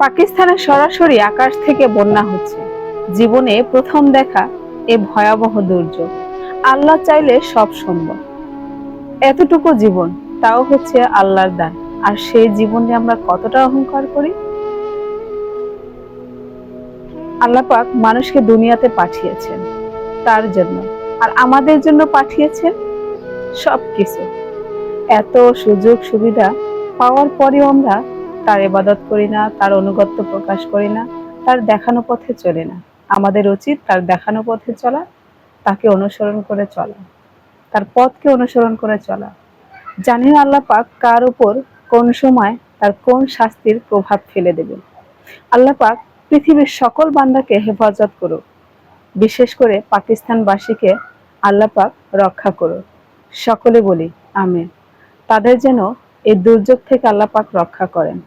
পাকিস্তানে সরাসরি আকাশ থেকে বন্যা হচ্ছে। জীবনে প্রথম দেখা এ ভয়াবহ দুর্যোগ। আল্লাহ চাইলে সব সম্ভব। এতটুকু জীবন, তাও হচ্ছে আল্লাহর দান। আর সেই জীবন নিয়ে আমরা কতটা অহংকার করি। আল্লাহ পাক মানুষকে দুনিয়াতে পাঠিয়েছেন তার জন্য, আর আমাদের জন্য পাঠিয়েছেন সবকিছু। এত সুযোগ সুবিধা পাওয়ার পরেও আমরা তার ইবাদত করি না, তার আনুগত্য প্রকাশ করি না, তার দেখানো পথে চলি না। আমাদের উচিত তার দেখানো পথে চলা, তাকে অনুসরণ করে চলা, তার পথকে অনুসরণ করে চলা। জানি না আল্লাহ পাক কার উপর কোন সময় তার কোন শাস্তির প্রভাব ফেলে দেবেন। আল্লাহ পাক পৃথিবীর সকল বান্দাকে হেফাজত করুক, বিশেষ করে পাকিস্তানবাসীকে আল্লাহ পাক রক্ষা করুক। সকলে বলি আমিন। তাদের যেন এই দুর্যোগ থেকে আল্লাহ পাক রক্ষা করেন।